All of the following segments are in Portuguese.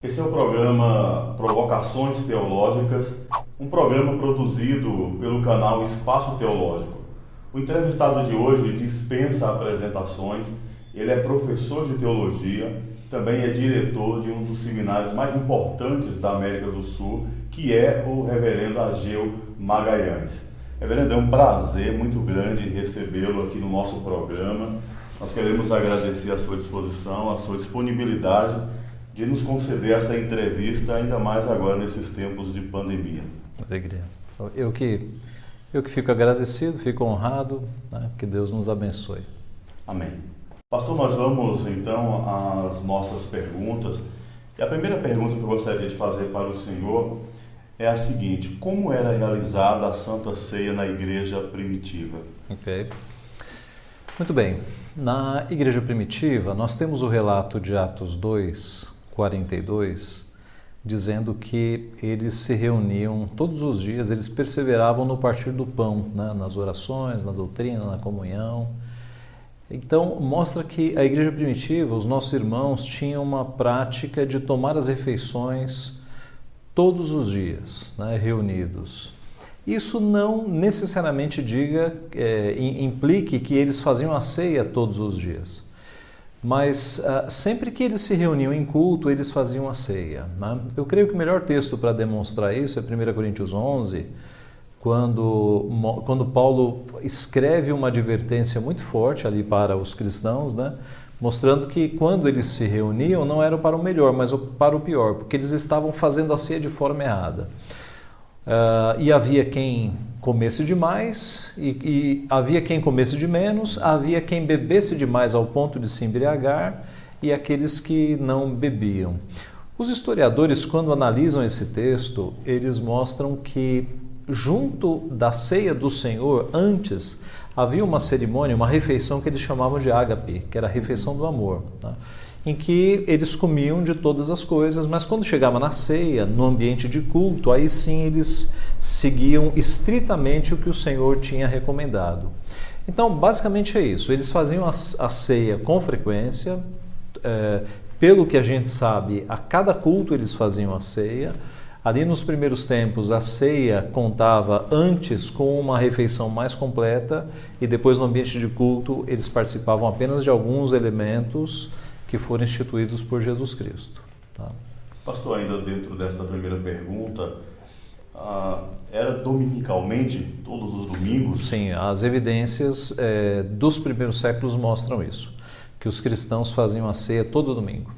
Esse é o programa Provocações Teológicas, um programa produzido pelo canal Espaço Teológico. O entrevistado de hoje dispensa apresentações, ele é professor de teologia, também é diretor de um dos seminários mais importantes da América do Sul, que é o Reverendo Ageu Magalhães. Reverendo, é um prazer muito grande recebê-lo aqui no nosso programa. Nós queremos agradecer a sua disposição, a sua disponibilidade de nos conceder essa entrevista, ainda mais agora nesses tempos de pandemia. Alegria. Eu que fico agradecido, fico honrado, né? Que Deus nos abençoe. Amém. Pastor, nós vamos então às nossas perguntas. E a primeira pergunta que eu gostaria de fazer para o senhor é a seguinte: como era realizada a Santa Ceia na igreja primitiva? Ok. Muito bem. Na igreja primitiva, nós temos o relato de Atos 2:42, dizendo que eles se reuniam todos os dias, eles perseveravam no partir do pão, né? Nas orações, na doutrina, na comunhão. Então, mostra que a igreja primitiva, os nossos irmãos, tinham uma prática de tomar as refeições todos os dias, né? Reunidos. Isso não necessariamente implique que eles faziam a ceia todos os dias, mas sempre que eles se reuniam em culto, eles faziam a ceia, né? Eu creio que o melhor texto para demonstrar isso é 1 Coríntios 11, quando Paulo escreve uma advertência muito forte ali para os cristãos, né? Mostrando que quando eles se reuniam não era para o melhor, mas para o pior, porque eles estavam fazendo a ceia de forma errada. E havia quem comesse demais e havia quem comesse de menos, havia quem bebesse demais ao ponto de se embriagar e aqueles que não bebiam. Os historiadores, quando analisam esse texto, eles mostram que junto da ceia do Senhor, antes, havia uma cerimônia, uma refeição que eles chamavam de ágape, que era a refeição do amor, né? Em que eles comiam de todas as coisas, mas quando chegava na ceia, no ambiente de culto, aí sim eles seguiam estritamente o que o Senhor tinha recomendado. Então, basicamente é isso, eles faziam a ceia com frequência, pelo que a gente sabe, a cada culto eles faziam a ceia. Ali nos primeiros tempos, a ceia contava antes com uma refeição mais completa e depois no ambiente de culto eles participavam apenas de alguns elementos que foram instituídos por Jesus Cristo. Tá? Pastor, ainda dentro desta primeira pergunta, era dominicalmente, todos os domingos? Sim, as evidências dos primeiros séculos mostram isso, que os cristãos faziam a ceia todo domingo.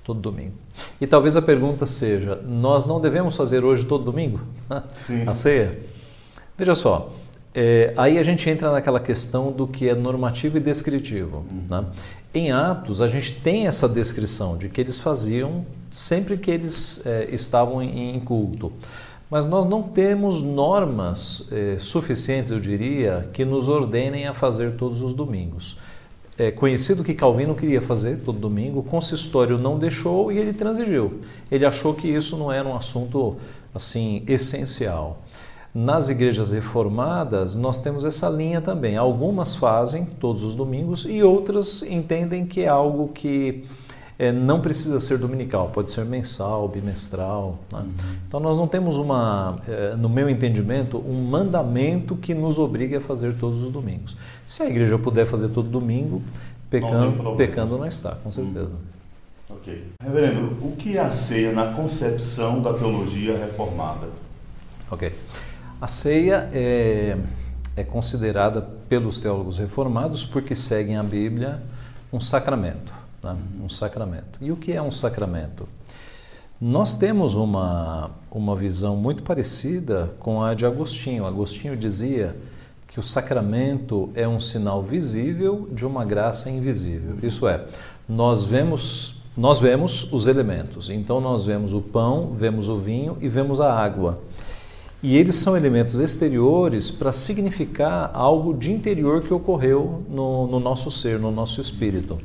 Todo domingo. E talvez a pergunta seja, nós não devemos fazer hoje todo domingo? Sim. A ceia? Veja só, aí a gente entra naquela questão do que é normativo e descritivo. Né? Em Atos, a gente tem essa descrição de que eles faziam sempre que eles estavam em culto. Mas nós não temos normas suficientes, eu diria, que nos ordenem a fazer todos os domingos. É conhecido que Calvino queria fazer todo domingo, o consistório não deixou e ele transigiu. Ele achou que isso não era um assunto assim essencial. Nas igrejas reformadas, nós temos essa linha também. Algumas fazem todos os domingos e outras entendem que é algo que não precisa ser dominical, pode ser mensal, bimestral. Né? Então nós não temos no meu entendimento, um mandamento que nos obrigue a fazer todos os domingos. Se a igreja puder fazer todo domingo, pecando não está, com certeza. Ok. Reverendo, o que é a ceia na concepção da teologia reformada? Ok. A ceia é considerada pelos teólogos reformados, porque seguem a Bíblia, um sacramento. Né? Um sacramento. E o que é um sacramento? Nós temos uma visão muito parecida com a de Agostinho. Agostinho dizia que o sacramento é um sinal visível de uma graça invisível. Isso é, nós vemos os elementos. Então nós vemos o pão, vemos o vinho e vemos a água. E eles são elementos exteriores para significar algo de interior que ocorreu no nosso ser, no nosso espírito.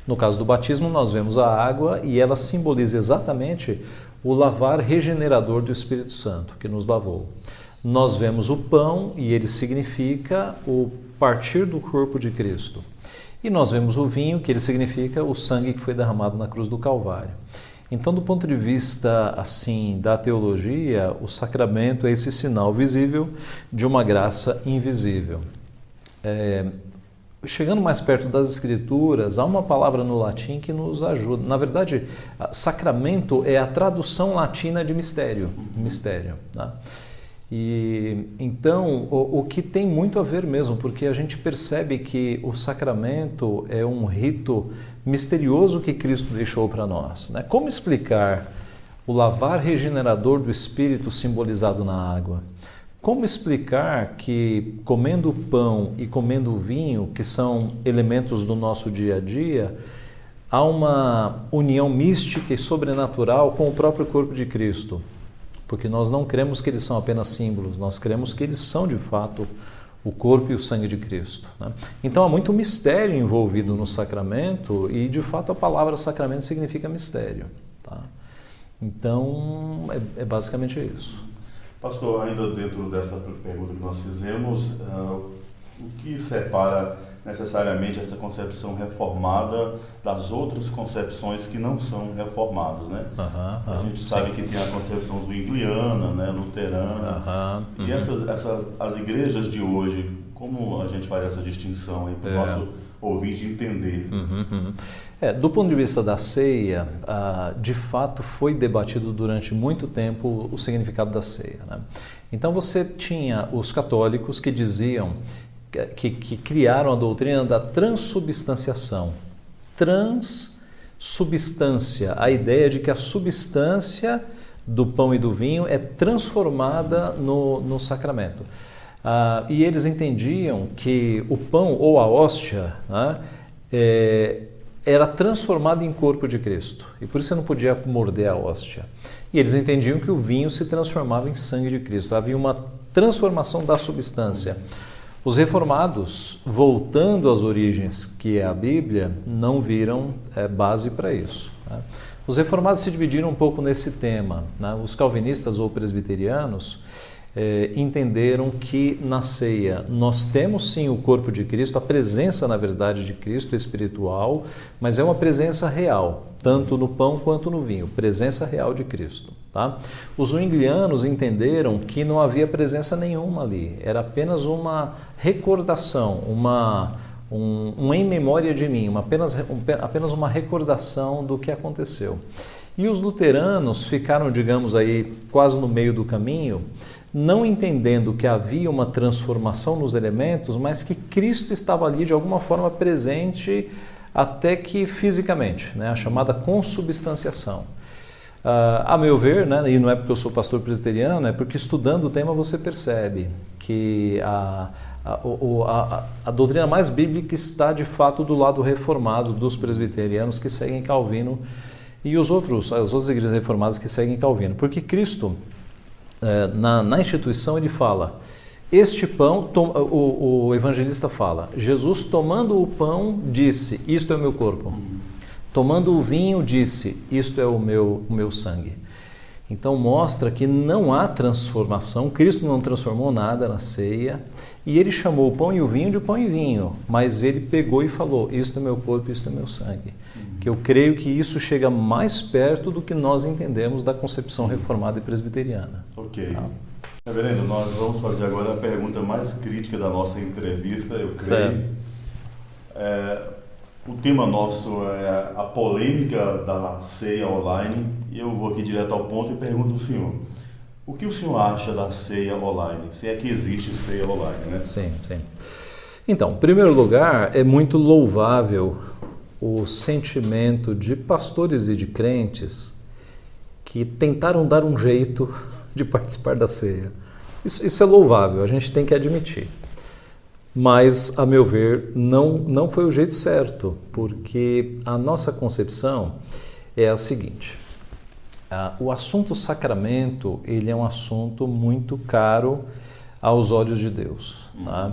No caso do batismo, nós vemos a água e ela simboliza exatamente o lavar regenerador do Espírito Santo, que nos lavou. Nós vemos o pão e ele significa o partir do corpo de Cristo. E nós vemos o vinho, que ele significa o sangue que foi derramado na cruz do Calvário. Então, do ponto de vista assim da teologia, o sacramento é esse sinal visível de uma graça invisível. Chegando mais perto das Escrituras, há uma palavra no latim que nos ajuda. Na verdade, sacramento é a tradução latina de mistério. Mistério, né? E então, o que tem muito a ver mesmo, porque a gente percebe que o sacramento é um rito misterioso que Cristo deixou para nós, né? Como explicar o lavar regenerador do Espírito simbolizado na água? Como explicar que comendo pão e comendo vinho, que são elementos do nosso dia a dia, há uma união mística e sobrenatural com o próprio corpo de Cristo? Porque nós não cremos que eles são apenas símbolos, nós cremos que eles são de fato o corpo e o sangue de Cristo, né? Então há muito mistério envolvido no sacramento e de fato a palavra sacramento significa mistério, tá? Então é basicamente isso. Pastor, ainda dentro dessa pergunta que nós fizemos, o que separa necessariamente essa concepção reformada das outras concepções que não são reformadas, né? A gente sabe que tem a concepção zwingliana, né, luterana, e as igrejas de hoje, como a gente faz essa distinção aí para o nosso ouvinte entender? Do ponto de vista da ceia, de fato foi debatido durante muito tempo o significado da ceia, né? Então você tinha os católicos que diziam que criaram a doutrina da transubstanciação. Transsubstância, a ideia de que a substância do pão e do vinho é transformada no sacramento. E eles entendiam que o pão ou a hóstia, né, era transformado em corpo de Cristo. E por isso você não podia morder a hóstia. E eles entendiam que o vinho se transformava em sangue de Cristo. Havia uma transformação da substância. Os reformados, voltando às origens, que é a Bíblia, não viram base para isso, né? Os reformados se dividiram um pouco nesse tema, né? Os calvinistas ou presbiterianos entenderam que na ceia nós temos sim o corpo de Cristo, a presença na verdade de Cristo espiritual, mas é uma presença real, tanto no pão quanto no vinho, presença real de Cristo, tá? Os zwinglianos entenderam que não havia presença nenhuma ali, era apenas uma recordação, um em memória de mim, apenas uma recordação do que aconteceu. E os luteranos ficaram, digamos aí, quase no meio do caminho, não entendendo que havia uma transformação nos elementos, mas que Cristo estava ali de alguma forma presente, até que fisicamente, né? A chamada consubstanciação. A meu ver, né, e não é porque eu sou pastor presbiteriano, é porque estudando o tema você percebe que a doutrina mais bíblica está de fato do lado reformado dos presbiterianos que seguem Calvino e as outras igrejas reformadas que seguem Calvino, porque Cristo, na instituição, ele fala, este pão, o evangelista fala, Jesus tomando o pão disse, isto é o meu corpo. Tomando o vinho disse, isto é o meu sangue. Então mostra que não há transformação, Cristo não transformou nada na ceia, e ele chamou o pão e o vinho de pão e vinho, mas ele pegou e falou, isto é meu corpo, isto é meu sangue. Que eu creio que isso chega mais perto do que nós entendemos da concepção reformada e presbiteriana. Ok. Tá? Reverendo, nós vamos fazer agora a pergunta mais crítica da nossa entrevista, eu creio. O tema nosso é a polêmica da ceia online, e eu vou aqui direto ao ponto e pergunto ao senhor, o que o senhor acha da ceia online? Se é que existe ceia online, né? Sim. Então, em primeiro lugar, é muito louvável o sentimento de pastores e de crentes que tentaram dar um jeito de participar da ceia. Isso é louvável, a gente tem que admitir. Mas, a meu ver, não foi o jeito certo, porque a nossa concepção é a seguinte. O assunto sacramento, ele é um assunto muito caro aos olhos de Deus. Tá?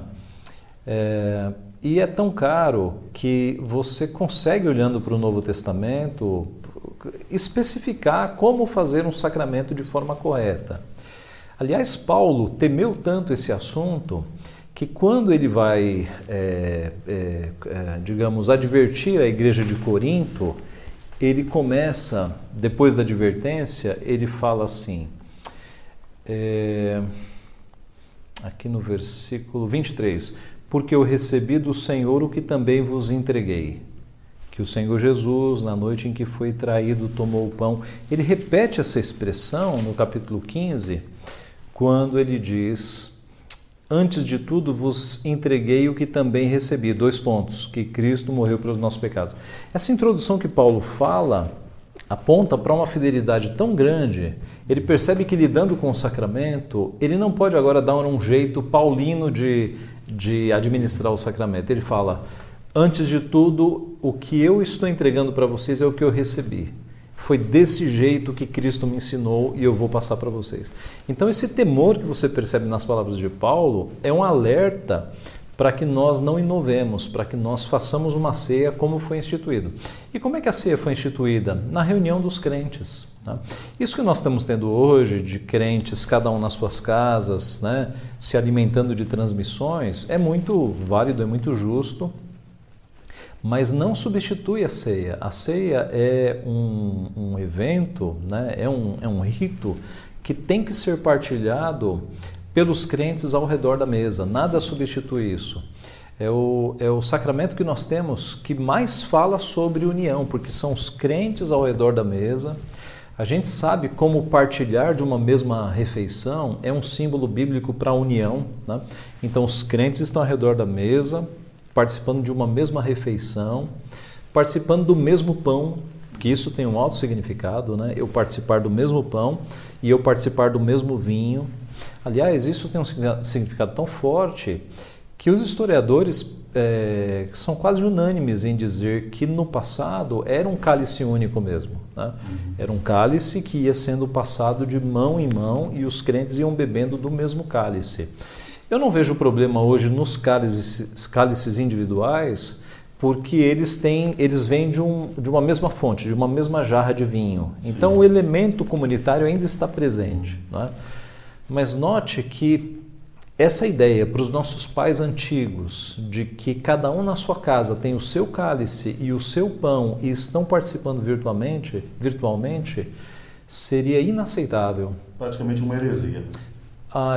E é tão caro que você consegue, olhando para o Novo Testamento, especificar como fazer um sacramento de forma correta. Aliás, Paulo temeu tanto esse assunto que quando ele vai, digamos, advertir a igreja de Corinto, ele começa, depois da advertência, ele fala assim, aqui no versículo 23, porque eu recebi do Senhor o que também vos entreguei, que o Senhor Jesus, na noite em que foi traído, tomou o pão. Ele repete essa expressão no capítulo 15, quando ele diz, antes de tudo vos entreguei o que também recebi, 2 pontos, que Cristo morreu pelos nossos pecados. Essa introdução que Paulo fala aponta para uma fidelidade tão grande, ele percebe que lidando com o sacramento, ele não pode agora dar um jeito paulino de administrar o sacramento. Ele fala, antes de tudo, o que eu estou entregando para vocês é o que eu recebi. Foi desse jeito que Cristo me ensinou e eu vou passar para vocês. Então esse temor que você percebe nas palavras de Paulo é um alerta para que nós não inovemos, para que nós façamos uma ceia como foi instituído. E como é que a ceia foi instituída? Na reunião dos crentes. Né? Isso que nós estamos tendo hoje, de crentes, cada um nas suas casas, né, se alimentando de transmissões, é muito válido, é muito justo, mas não substitui a ceia. A ceia é um evento, né, é um rito que tem que ser partilhado pelos crentes ao redor da mesa, nada substitui isso. É o sacramento que nós temos que mais fala sobre união, porque são os crentes ao redor da mesa. A gente sabe como partilhar de uma mesma refeição é um símbolo bíblico para a união, né? Então os crentes estão ao redor da mesa, participando de uma mesma refeição, participando do mesmo pão, que isso tem um alto significado, né? Eu participar do mesmo pão e eu participar do mesmo vinho. Aliás, isso tem um significado tão forte que os historiadores são quase unânimes em dizer que no passado era um cálice único mesmo. Né? Era um cálice que ia sendo passado de mão em mão e os crentes iam bebendo do mesmo cálice. Eu não vejo problema hoje nos cálices individuais, porque eles vêm de uma mesma fonte, de uma mesma jarra de vinho. Então o elemento comunitário ainda está presente. Né? Mas note que essa ideia para os nossos pais antigos, de que cada um na sua casa tem o seu cálice e o seu pão e estão participando virtualmente, seria inaceitável. Praticamente uma heresia.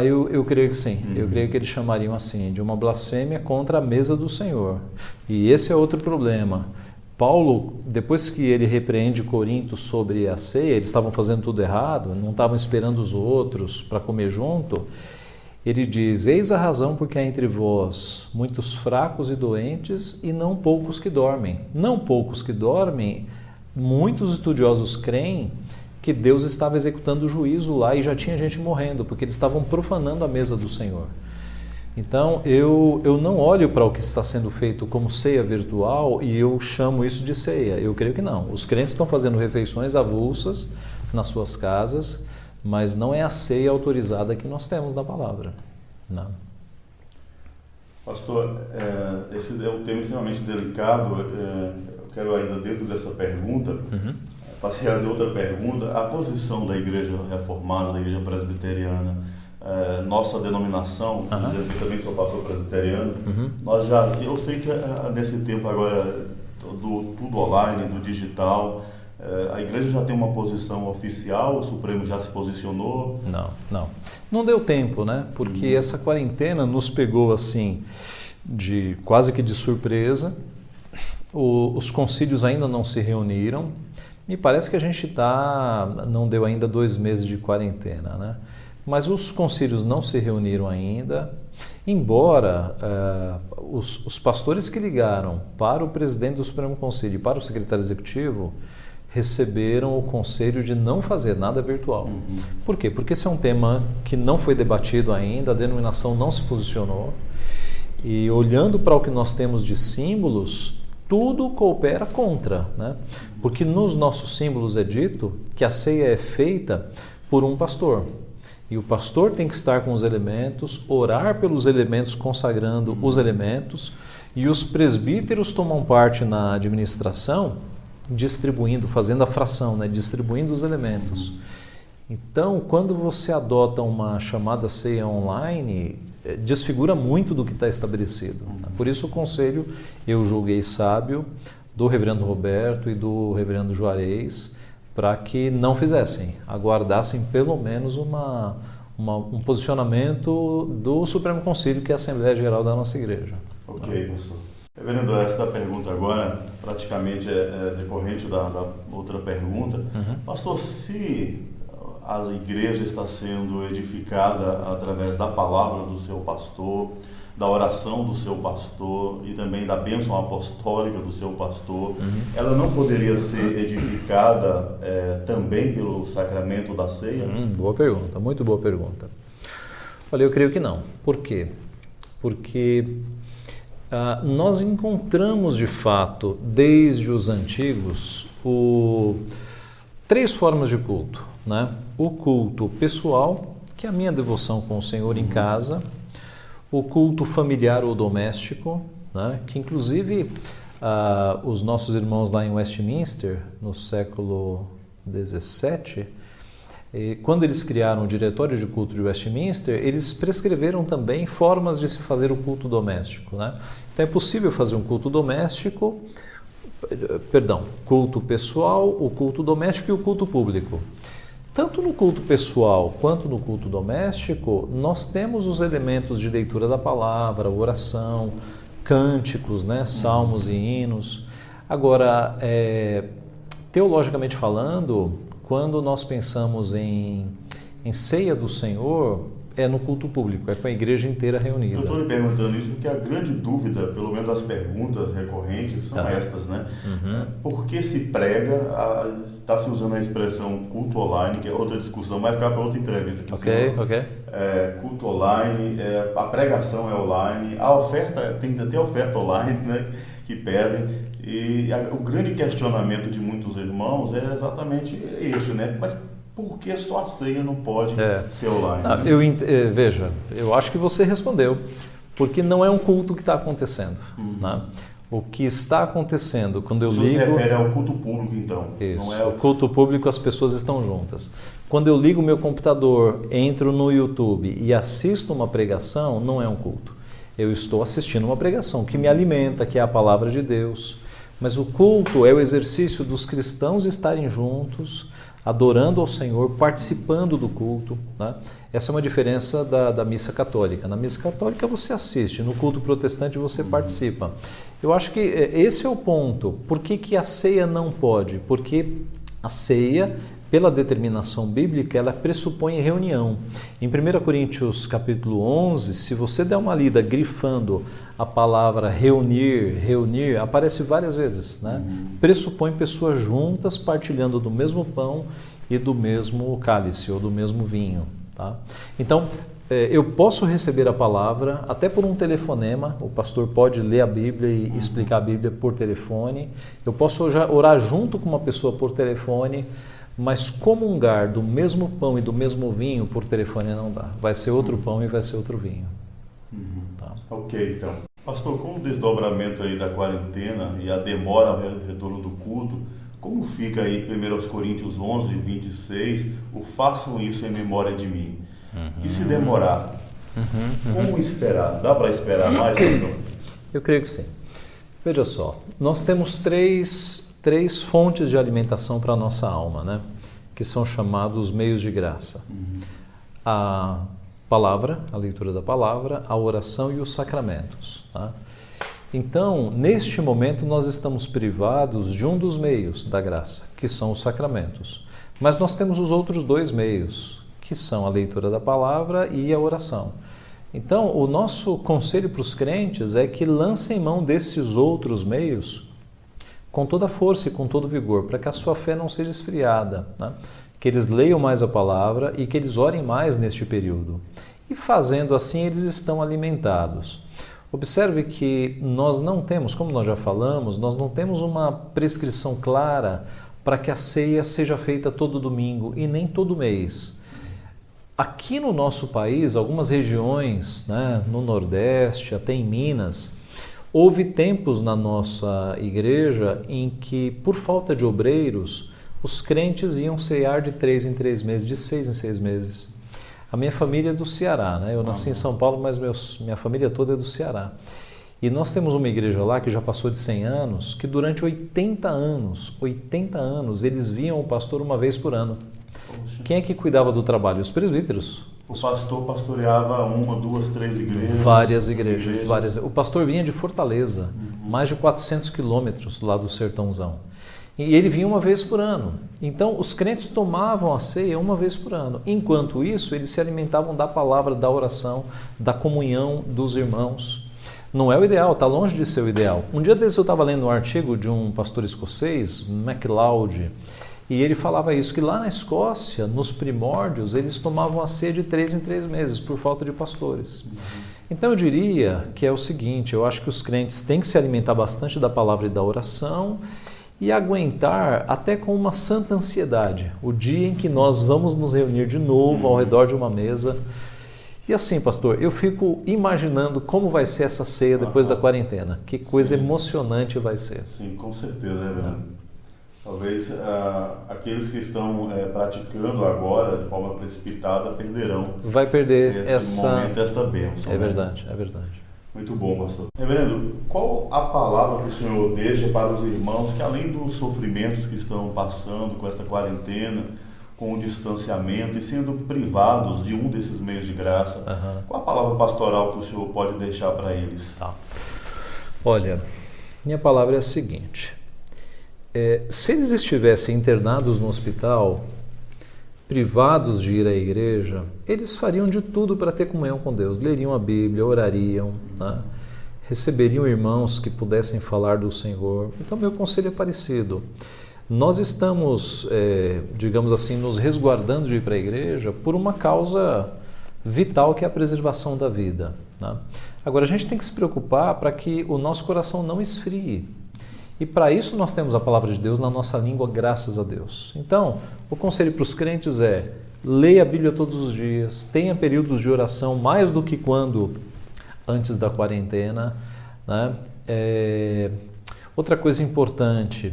Eu creio que sim. Eu creio que eles chamariam assim, de uma blasfêmia contra a mesa do Senhor. E esse é outro problema. Paulo, depois que ele repreende Corinto sobre a ceia, eles estavam fazendo tudo errado, não estavam esperando os outros para comer junto, ele diz, eis a razão porque há entre vós muitos fracos e doentes e não poucos que dormem. Não poucos que dormem, muitos estudiosos creem que Deus estava executando o juízo lá e já tinha gente morrendo, porque eles estavam profanando a mesa do Senhor. Então, eu não olho para o que está sendo feito como ceia virtual e eu chamo isso de ceia. Eu creio que não. Os crentes estão fazendo refeições avulsas nas suas casas, mas não é a ceia autorizada que nós temos na palavra. Não. Pastor, esse é um tema extremamente delicado. Eu quero ainda, dentro dessa pergunta, fazer outra pergunta. A posição da Igreja Reformada, da Igreja Presbiteriana, nossa denominação, dizendo que também sou pastor presbiteriano, eu sei que nesse tempo agora do tudo online, do digital, a igreja já tem uma posição oficial, o Supremo já se posicionou? Não deu tempo, né? Porque essa quarentena nos pegou assim, quase que de surpresa. Os concílios ainda não se reuniram. Me parece que a gente não deu ainda 2 meses de quarentena, né? Mas os concílios não se reuniram ainda, embora os pastores que ligaram para o presidente do Supremo Concílio e para o secretário executivo receberam o conselho de não fazer nada virtual. Por quê? Porque esse é um tema que não foi debatido ainda, a denominação não se posicionou, e olhando para o que nós temos de símbolos, tudo coopera contra, né? Porque nos nossos símbolos é dito que a ceia é feita por um pastor. E o pastor tem que estar com os elementos, orar pelos elementos, consagrando os elementos, e os presbíteros tomam parte na administração, distribuindo, fazendo a fração, né? Distribuindo os elementos. Então, quando você adota uma chamada ceia online, desfigura muito do que está estabelecido. Por isso o conselho eu julguei sábio do reverendo Roberto e do reverendo Juarez para que não fizessem, aguardassem pelo menos um posicionamento do Supremo Concílio, que é a Assembleia Geral da nossa igreja. Ok, pastor. Reverendo, esta pergunta agora praticamente é decorrente da outra pergunta. Pastor, se a igreja está sendo edificada através da palavra do seu pastor, da oração do seu pastor e também da bênção apostólica do seu pastor, ela não poderia ser edificada também pelo sacramento da ceia? Boa pergunta, muito boa pergunta. Olha, eu creio que não. Por quê? Porque nós encontramos de fato, desde os antigos, três formas de culto, né? O culto pessoal, que é a minha devoção com o Senhor em casa, o culto familiar ou doméstico, né? Que inclusive os nossos irmãos lá em Westminster, no século XVII, quando eles criaram o Diretório de Culto de Westminster, eles prescreveram também formas de se fazer o culto doméstico, né? Então é possível fazer um culto doméstico, culto pessoal, o culto doméstico e o culto público. Tanto no culto pessoal quanto no culto doméstico, nós temos os elementos de leitura da palavra, oração, cânticos, né? Salmos e hinos. Agora, teologicamente falando, quando nós pensamos em ceia do Senhor, é no culto público, é com a igreja inteira reunida. Eu estou lhe perguntando isso porque a grande dúvida, pelo menos as perguntas recorrentes, são estas, né? Por que se prega, está se usando a expressão culto online, que é outra discussão, vai ficar para outra entrevista aqui. Ok. Culto online, a pregação é online, a oferta, tem até oferta online, né, que pedem. E o grande questionamento de muitos irmãos é exatamente este, né? Mas por que só a ceia não pode ser online? Veja, eu acho que você respondeu, porque não é um culto que está acontecendo. Né? O que está acontecendo quando eu ligo... Isso se refere ao culto público, então? Isso, não é o culto público, as pessoas estão juntas. Quando eu ligo o meu computador, entro no YouTube e assisto uma pregação, não é um culto. Eu estou assistindo uma pregação que me alimenta, que é a palavra de Deus. Mas o culto é o exercício dos cristãos estarem juntos, adorando ao Senhor, participando do culto. Né? Essa é uma diferença da missa católica. Na missa católica você assiste, no culto protestante você participa. Eu acho que esse é o ponto. Por que a ceia não pode? Porque a ceia, pela determinação bíblica, ela pressupõe reunião. Em 1 Coríntios capítulo 11, se você der uma lida grifando a palavra reunir, aparece várias vezes. Né? Pressupõe pessoas juntas partilhando do mesmo pão e do mesmo cálice ou do mesmo vinho. Tá? Então, eu posso receber a palavra até por um telefonema, o pastor pode ler a Bíblia e explicar a Bíblia por telefone, eu posso orar junto com uma pessoa por telefone, mas comungar do mesmo pão e do mesmo vinho por telefone não dá. Vai ser outro pão e vai ser outro vinho. Tá? Ok, então. Pastor, com o desdobramento aí da quarentena e a demora ao retorno do culto, como fica aí 1 Coríntios 11, 26, o façam isso em memória de mim? E se demorar, como esperar? Dá para esperar mais, pastor? Eu creio que sim. Veja só, nós temos três fontes de alimentação para a nossa alma, né? Que são chamados meios de graça. A palavra, a leitura da palavra, a oração e os sacramentos. Tá? Então, neste momento, nós estamos privados de um dos meios da graça, que são os sacramentos. Mas nós temos os outros dois meios, que são a leitura da palavra e a oração. Então, o nosso conselho para os crentes é que lancem mão desses outros meios com toda a força e com todo vigor, para que a sua fé não seja esfriada, né? Que eles leiam mais a palavra e que eles orem mais neste período. E fazendo assim, eles estão alimentados. Observe que nós não temos, como nós já falamos, nós não temos uma prescrição clara para que a ceia seja feita todo domingo e nem todo mês. Aqui no nosso país, algumas regiões, né, no Nordeste, até em Minas, houve tempos na nossa igreja em que, por falta de obreiros, os crentes iam cear de 3 em 3 meses, de 6 em 6 meses. A minha família é do Ceará, né? Eu nasci em São Paulo, mas minha família toda é do Ceará. E nós temos uma igreja lá que já passou de 100 anos, que durante 80 anos, eles viam o pastor uma vez por ano. Poxa. Quem é que cuidava do trabalho? Os presbíteros. O pastor pastoreava 1, 2, 3 igrejas? Várias igrejas. O pastor vinha de Fortaleza, mais de 400 quilômetros lá do Sertãozão. E ele vinha uma vez por ano. Então, os crentes tomavam a ceia uma vez por ano. Enquanto isso, eles se alimentavam da palavra, da oração, da comunhão dos irmãos. Não é o ideal, está longe de ser o ideal. Um dia desse eu estava lendo um artigo de um pastor escocês, MacLeod, e ele falava isso, que lá na Escócia, nos primórdios, eles tomavam a ceia de 3 em 3 meses, por falta de pastores. Então eu diria que é o seguinte, eu acho que os crentes têm que se alimentar bastante da palavra e da oração e aguentar até com uma santa ansiedade o dia em que nós vamos nos reunir de novo ao redor de uma mesa. E assim, pastor, eu fico imaginando como vai ser essa ceia depois da quarentena. Que coisa emocionante vai ser. Sim, com certeza, Reverendo. Talvez aqueles que estão praticando agora de forma precipitada perderão. Vai perder esse momento, esta bênção. É verdade, é verdade. Muito bom, pastor. Reverendo, qual a palavra que o senhor deixa para os irmãos que, além dos sofrimentos que estão passando com esta quarentena, com o distanciamento e sendo privados de um desses meios de graça, qual a palavra pastoral que o senhor pode deixar para eles? Tá. Olha, minha palavra é a seguinte, se eles estivessem internados no hospital, privados de ir à igreja, eles fariam de tudo para ter comunhão com Deus, leriam a Bíblia, orariam, né? Receberiam irmãos que pudessem falar do Senhor. Então meu conselho é parecido. Nós estamos, digamos assim, nos resguardando de ir para a igreja por uma causa vital que é a preservação da vida, né? Agora, a gente tem que se preocupar para que o nosso coração não esfrie. E para isso nós temos a palavra de Deus na nossa língua, graças a Deus. Então, o conselho para os crentes é: leia a Bíblia todos os dias, tenha períodos de oração mais do que quando antes da quarentena, né? Outra coisa importante,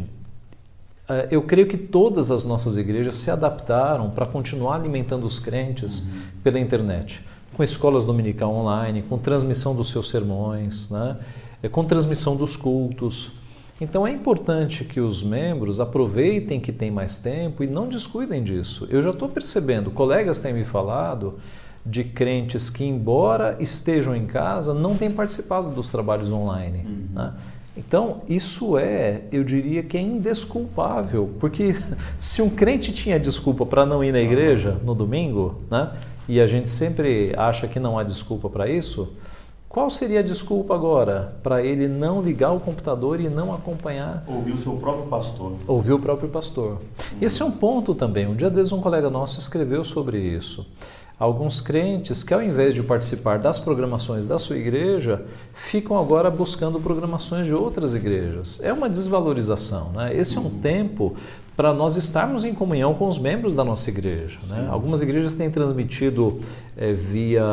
eu creio que todas as nossas igrejas se adaptaram para continuar alimentando os crentes pela internet, com escolas dominical online, com transmissão dos seus sermões, né? Com transmissão dos cultos. Então é importante que os membros aproveitem que tem mais tempo e não descuidem disso. Eu já estou percebendo, colegas têm me falado de crentes que, embora estejam em casa, não têm participado dos trabalhos online, né? Então, isso eu diria que é indesculpável, porque se um crente tinha desculpa para não ir na igreja no domingo, né, e a gente sempre acha que não há desculpa para isso, qual seria a desculpa agora para ele não ligar o computador e não acompanhar? Ouvir o seu próprio pastor. Ouvir o próprio pastor. Esse é um ponto também. Um dia desses um colega nosso escreveu sobre isso. Alguns crentes que, ao invés de participar das programações da sua igreja, ficam agora buscando programações de outras igrejas. É uma desvalorização, né? Esse é um tempo para nós estarmos em comunhão com os membros da nossa igreja, né? Algumas igrejas têm transmitido via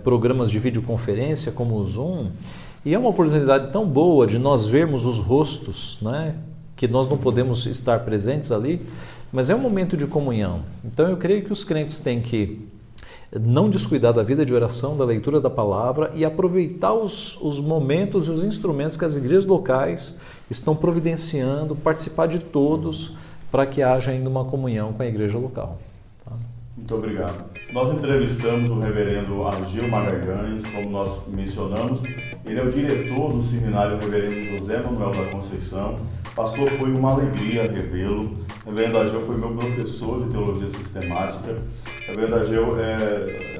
programas de videoconferência, como o Zoom, e é uma oportunidade tão boa de nós vermos os rostos, né? Que nós não podemos estar presentes ali, mas é um momento de comunhão. Então eu creio que os crentes têm que não descuidar da vida de oração, da leitura da palavra e aproveitar os momentos e os instrumentos que as igrejas locais estão providenciando, participar de todos para que haja ainda uma comunhão com a igreja local. Tá? Muito obrigado. Nós entrevistamos o reverendo Argil Magalhães, como nós mencionamos. Ele é o diretor do seminário Reverendo José Manuel da Conceição. Pastor, foi uma alegria revê-lo. Reverendo Argil foi meu professor de teologia sistemática. Reverendo Argil,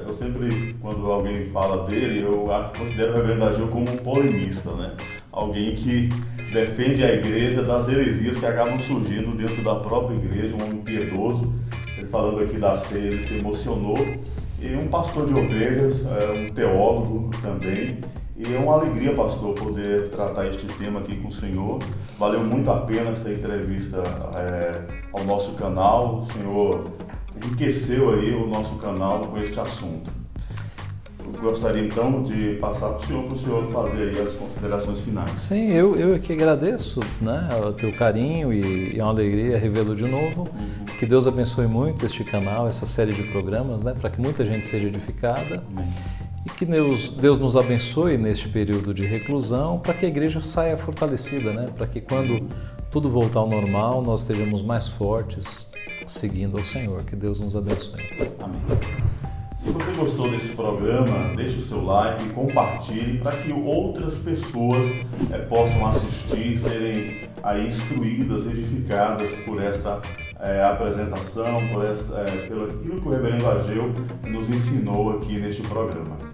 eu sempre, quando alguém fala dele, eu considero o Reverendo Argil como um polemista, né? Alguém que defende a igreja das heresias que acabam surgindo dentro da própria igreja, um homem piedoso. Ele falando aqui da ceia, ele se emocionou. E um pastor de ovelhas, um teólogo também. E é uma alegria, pastor, poder tratar este tema aqui com o senhor. Valeu muito a pena esta entrevista ao nosso canal. O senhor enriqueceu aí o nosso canal com este assunto. Eu gostaria então de passar para o senhor fazer aí as considerações finais. Sim, eu que agradeço, né, o teu carinho e é uma alegria revê-lo de novo. Que Deus abençoe muito este canal, essa série de programas, né, para que muita gente seja edificada. E que Deus nos abençoe neste período de reclusão para que a igreja saia fortalecida, né? Para que quando tudo voltar ao normal, nós estejamos mais fortes seguindo ao Senhor. Que Deus nos abençoe. Amém. Se você gostou desse programa, deixe o seu like e compartilhe para que outras pessoas possam assistir e serem aí instruídas, edificadas por esta apresentação, pelo aquilo que o reverendo Ageu nos ensinou aqui neste programa.